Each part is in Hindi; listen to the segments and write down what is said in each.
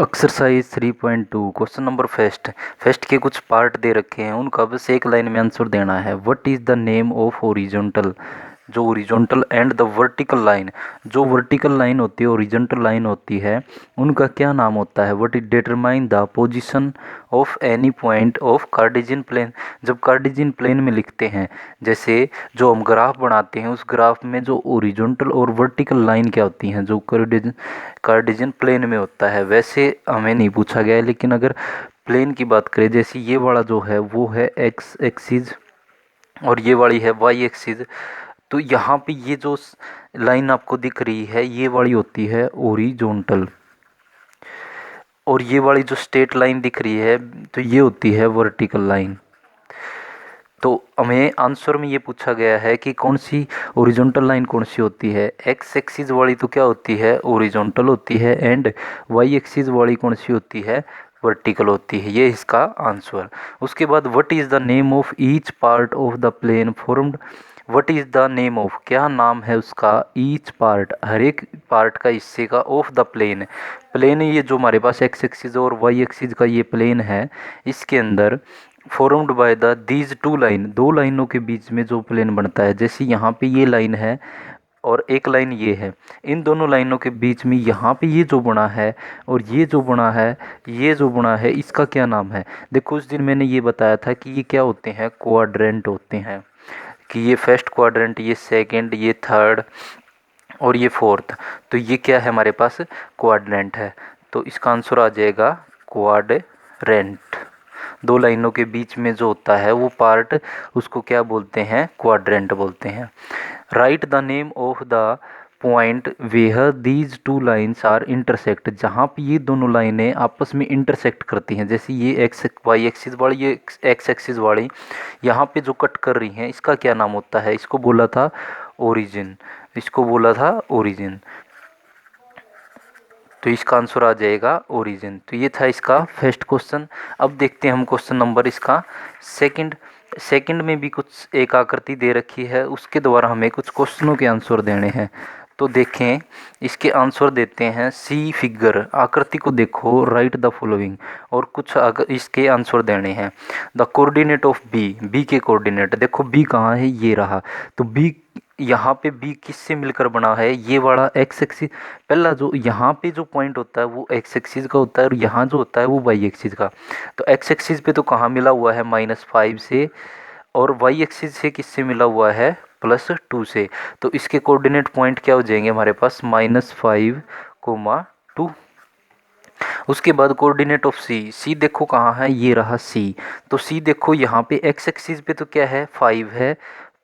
एक्सरसाइज 3.2 क्वेश्चन नंबर फर्स्ट के कुछ पार्ट दे रखे हैं, उनका बस एक लाइन में आंसर देना है। What is the name of horizontal, जो horizontal and the vertical line, जो वर्टिकल लाइन होती है ओरिजेंटल लाइन होती है, उनका क्या नाम होता है। What is determine the position of any point of Cartesian plane, जब कार्टेशियन प्लेन में लिखते हैं, जैसे जो हम ग्राफ बनाते हैं उस ग्राफ में जो ओरिजेंटल और वर्टिकल लाइन क्या होती हैं, जो कार्टेशियन प्लेन में होता है। वैसे हमें नहीं पूछा गया है, लेकिन अगर प्लेन की बात करें, जैसे ये वाला जो है वो है एक्स एक्सिस और ये वाली है वाई एक्सिस, तो यहाँ पे ये जो लाइन आपको दिख रही है ये वाली होती है ओरिजेंटल, और ये वाली जो स्ट्रेट लाइन दिख रही है तो ये होती है वर्टिकल लाइन। तो हमें आंसर में ये पूछा गया है कि कौन सी ओरिजेंटल लाइन कौन सी होती है। एक्स एक्सिस वाली तो क्या होती है, ओरिजेंटल होती है, एंड वाई एक्सिस वाली कौन सी होती है, वर्टिकल होती है। ये इसका आंसर। उसके बाद what is the name of each part of the plane formed, what is the name of, क्या नाम है उसका, ईच पार्ट, हर एक पार्ट का, हिस्से का, ऑफ द प्लेन, प्लेन ये जो हमारे पास एक्स एक्सिस और वाई एक्सिस का ये प्लेन है, इसके अंदर formed by the these two line, दो लाइनों के बीच में जो प्लेन बनता है। जैसे यहाँ पे ये लाइन है और एक लाइन ये है, इन दोनों लाइनों के बीच में यहाँ पे ये जो बना है और ये जो बना है, ये जो बना है, इसका क्या नाम है। देखो उस दिन मैंने ये बताया था कि ये क्या होते हैं, क्वाड्रेंट होते हैं, कि ये फर्स्ट क्वाड्रेंट, ये सेकंड, ये थर्ड और ये फोर्थ, तो ये क्या है हमारे पास, क्वाड्रेंट है। तो इसका आंसर आ जाएगा क्वाड्रेंट। दो लाइनों के बीच में जो होता है वो पार्ट, उसको क्या बोलते हैं, क्वाड्रेंट बोलते हैं। Write the name of the point where these two lines are intersect, जहाँ पे ये दोनों लाइनें आपस में इंटरसेक्ट करती हैं, जैसे ये एक्स वाई एक्सिस वाली, ये एक्स एक्सिस वाली यहाँ पे जो कट कर रही हैं, इसका क्या नाम होता है, इसको बोला था ओरिजिन, इसको बोला था ओरिजिन। तो इसका आंसर आ जाएगा ओरिजिन। तो ये था इसका फर्स्ट क्वेश्चन। अब देखते हैं हम क्वेश्चन नंबर इसका सेकंड में भी कुछ एक आकृति दे रखी है, उसके द्वारा हमें कुछ क्वेश्चनों के आंसर देने हैं। तो देखें इसके आंसर देते हैं, सी फिगर, आकृति को देखो, राइट द फॉलोइंग, और कुछ इसके आंसर देने हैं। द कोऑर्डिनेट ऑफ बी के कोऑर्डिनेट, देखो बी कहाँ है, ये रहा, तो बी यहाँ पे बी किससे मिलकर बना है, ये वाला एक्स एक्सिस, पहला जो यहाँ पे जो पॉइंट होता है वो एक्स एक्सिस का होता है और यहाँ जो होता है वो वाई एक्सिस का। तो एक्स एक्सिस पे तो कहाँ मिला हुआ है, -5 से, और वाई एक्सिस से किससे मिला हुआ है, +2 से। तो इसके कोऑर्डिनेट पॉइंट क्या हो जाएंगे हमारे पास, -5, 2। उसके बाद कोऑर्डिनेट ऑफ सी देखो कहाँ है, ये रहा सी। तो सी देखो यहाँ पे एक्स एक्सिस पे तो क्या है, 5 है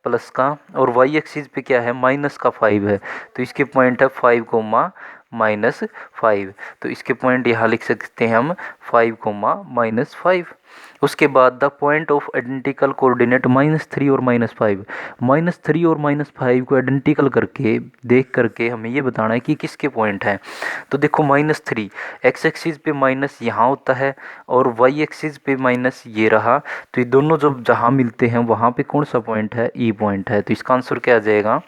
प्लस का, और वाई एक्सिस पे क्या है, माइनस का 5 है। तो इसके पॉइंट है 5, तो इसके पॉइंट यहाँ लिख सकते हैं हम 5, उसके बाद the point of identical coordinate -3 और -5, -3 और -5 को आइडेंटिकल करके देख करके हमें ये बताना है कि किसके पॉइंट हैं। तो देखो -3 एक्स एक्सिस पे माइनस यहाँ होता है और वाई एक्सिस पे माइनस ये रहा, तो ये दोनों जब जहाँ मिलते हैं वहाँ पे कौन सा पॉइंट है, ई पॉइंट है। तो इसका आंसर क्या आ जाएगा,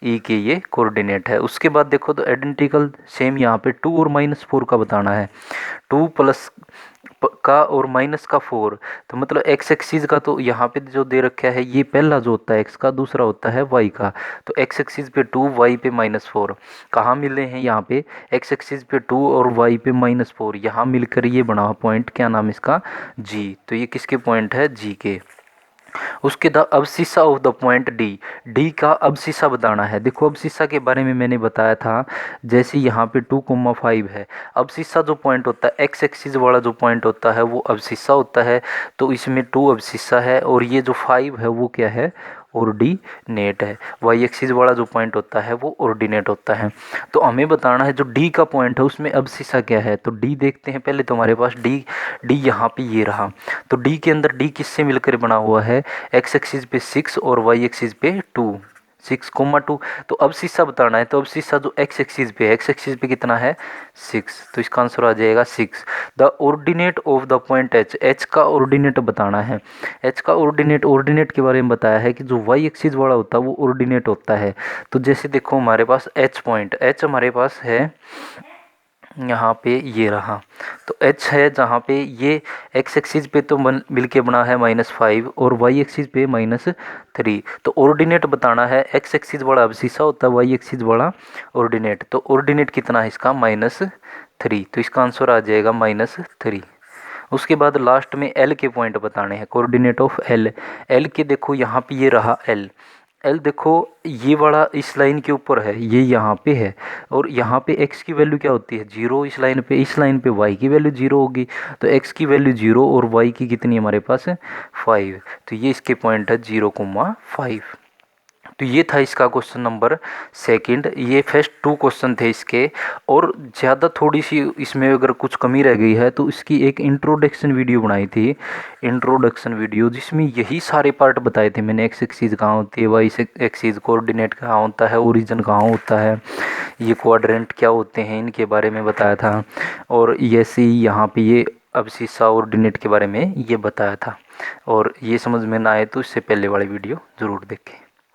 ई के ये कोऑर्डिनेट है। उसके बाद देखो तो आइडेंटिकल सेम यहाँ पे 2 और -4 का बताना है, 2 प्लस का और माइनस का 4, तो मतलब एक्स एक्सिस का तो यहाँ पे जो दे रखा है ये पहला जो होता है एक्स का, दूसरा होता है वाई का। तो एक्स एक्सिस पे 2, वाई पे -4, कहाँ मिले हैं यहाँ पे, एक्स एक्सिस पे 2 और वाई पे -4, यहाँ मिलकर ये बना पॉइंट, क्या नाम इसका, जी। तो ये किसके पॉइंट है, जी के। उसके the abscissa of the point D का अबसिसा बताना है। देखो अबसिसा के बारे में मैंने बताया था, जैसे यहाँ पे 2,5 है, अबसिसा जो पॉइंट होता है, एक्स एक्सिस वाला जो पॉइंट होता है वो अबसिसा होता है। तो इसमें 2 अबसिसा है और ये जो 5 है वो क्या है, ऑर्डिनेट है। वाई एक्सिस वाला जो पॉइंट होता है वो ऑर्डिनेट होता है। तो हमें बताना है जो डी का पॉइंट है उसमें अबसिसा क्या है। तो डी देखते हैं पहले, तो हमारे पास डी यहाँ पे ये रहा। तो डी के अंदर डी किससे मिलकर बना हुआ है, एक्स एक्सिस पे 6 और वाई एक्सिस पे 2, 6,2। तो अब शीशा बताना है, तो अब शीशा जो एक्स एक्सिस पे है, एक्स एक्सिस पे कितना है, 6, तो इसका आंसर आ जाएगा 6। The ordinate of the point H, H का ऑर्डिनेट बताना है। एच का ऑर्डिनेट के बारे में बताया है कि जो वाई एक्सिस वाला होता है वो ऑर्डिनेट होता है। तो जैसे देखो हमारे पास एच पॉइंट, एच हमारे पास है यहाँ पे ये रहा, तो h है जहाँ पे ये x एक्सिस पे तो मिल के बना है -5 और y एक्सिस पे -3। तो ऑर्डिनेट बताना है, x एक्सिस बड़ा अबसीसा होता है, y एक्सिस बड़ा ऑर्डिनेट। तो ऑर्डिनेट कितना है इसका -3, तो इसका आंसर आ जाएगा -3। उसके बाद लास्ट में L के पॉइंट बताने हैं, कोऑर्डिनेट ऑफ L के देखो यहाँ पे ये रहा L देखो ये वाला इस लाइन के ऊपर है, ये यहाँ पे है, और यहाँ पे x की वैल्यू क्या होती है 0, इस लाइन पे y की वैल्यू 0 होगी। तो x की वैल्यू 0 और y की कितनी हमारे पास 5, तो ये इसके पॉइंट है 0,5। तो ये था इसका क्वेश्चन नंबर सेकंड। ये फर्स्ट 2 क्वेश्चन थे इसके, और ज़्यादा थोड़ी सी इसमें अगर कुछ कमी रह गई है तो इसकी एक इंट्रोडक्शन वीडियो बनाई थी, इंट्रोडक्शन वीडियो, जिसमें यही सारे पार्ट बताए थे मैंने। एक्स एक्सिस कहाँ होती है, वाई एक्सिस कोऑर्डिनेट कहाँ होता है, ओरिजिन कहाँ होता है, ये क्वाड्रेंट क्या होते हैं, इनके बारे में बताया था। और ऐसे ही यहाँ पे ये अबसीसा ऑर्डिनेट के बारे में ये बताया था। और ये समझ में ना आए तो इससे पहले वाली वीडियो ज़रूर देखें।